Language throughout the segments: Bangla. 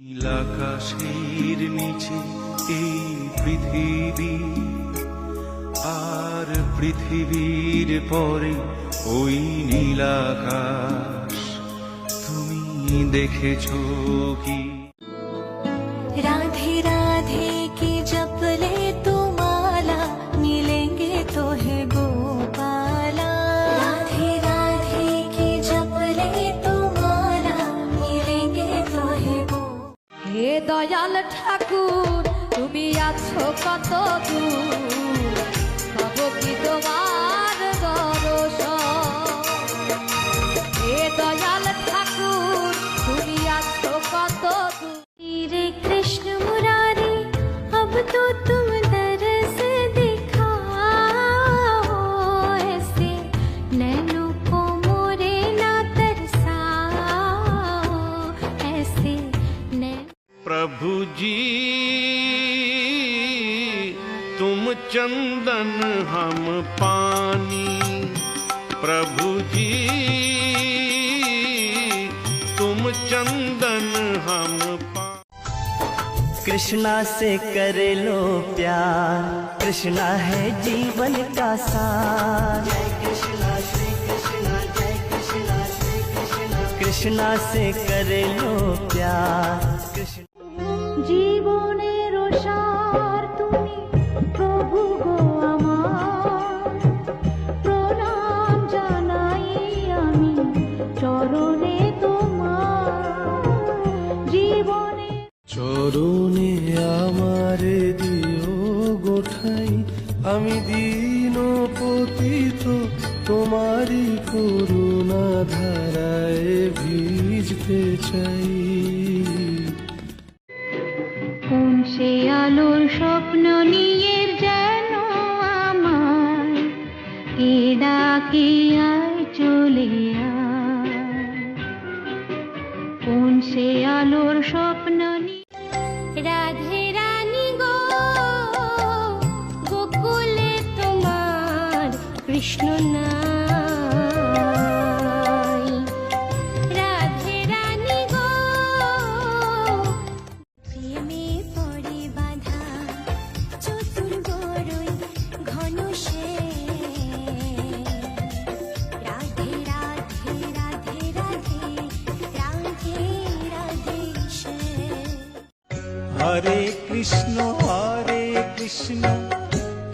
নীলাকাশের নিচে এই পৃথিবী, আর পৃথিবীর পরে ওই নীলাকাশ, তুমি দেখেছো কি? राधे राधे की जप ले तू माला, मिलेंगे तो है गोपाला। राधे राधे की जप ले तू माला, मिलेंगे तो है गोपाला। हे दयाल ठाकुर তুমি আছো কত দূর, পাবো কি তোমার দর্শন। হে দয়াল ঠাকুর তুমি আছো কত দূর। रे कृष्ण मुरारी अब तो तुम दरस दिखाओ, ऐसे नैनों को मोरे ना तरसाओ, ऐसे प्रभु जी तुम चंदन हम पानी, प्रभु जी तुम चंदन हम कृष्णा से कर लो प्यार, कृष्णा है जीवन का सार। जय कृष्णा श्री कृष्णा, जय कृष्णा श्री कृष्णा। कृष्णा से कर लो प्यार, कृष्ण জীবনের সার তুমি প্রভু গো আমার, প্রণাম জানাই আমি চরণে তোমার। জীবনে চরণে আমার দিও গোঠাই, আমি দীন পতিত তোমারি করুণা ধারায় ভিজতে চাই। কোন সে আলোর স্বপ্ন নিয়ে যেন আমার এ ডাকে আয় চলে আয়। কোন সে আলোর স্বপ্ন নিয়ে রাধে রানী গো, গোকুলে তোমার কৃষ্ণ নাই। রাধে রানী গো প্রেমে পড়ে বাঁধা চতুর বড়ই ঘন সে। রাধে রাধে রাধে রাধে রাধে রাধে সে। हरे कृष्ण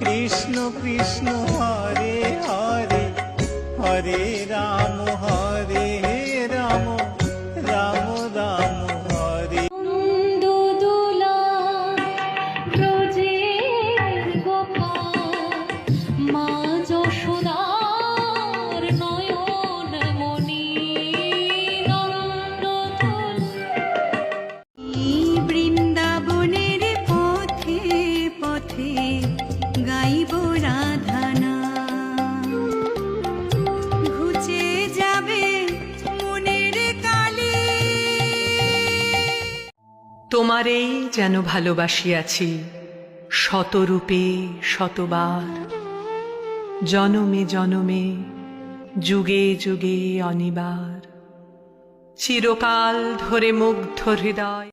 कृष्ण कृष्ण हरे हरे, हरे राम राम राम हरे। নন্দ দোলা ব্রজের গোপাল, মা যশোদার নয়ন মণি নন্দদোল। এই বৃন্দাবনের পথে পথে গাইব রাধানা, ঘুচে যাবে মনের কালি। তোমারেই যেন ভালোবাসিয়াছি শতরূপে শতবার, জনমে জনমে যুগে যুগে অনিবার, চিরকাল ধরে মুগ্ধ হৃদয়।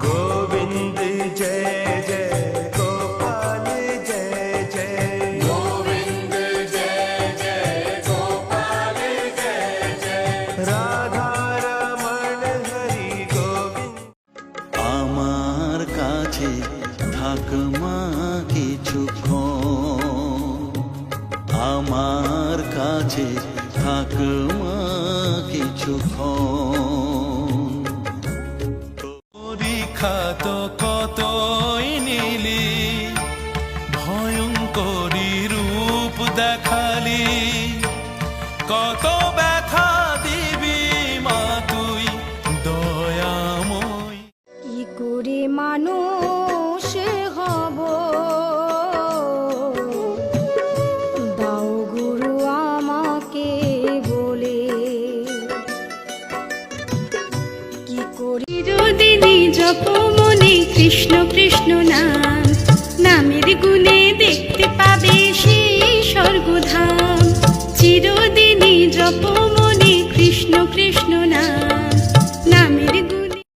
गोविंद जय जय गोपाल जय जय, गोविंद जय जय गोपाल जय जय, राधा रमण हरि गोविंद। আমার কাছে থাক মা কিছুক্ষণ, আমার কাছে থাক মা কিছুক্ষণ। পরীক্ষা তো কতই নিলি, ভয়ঙ্করী রূপ দেখালি, কত ব্যথা দিবি মা তুই দয়াময়। কি করে মানুষ হব, দাও গুরু আমাকে বলে। কি করি চিরদিনই জপ মনে কৃষ্ণ কৃষ্ণ নাম, নামের গুণে দেখতে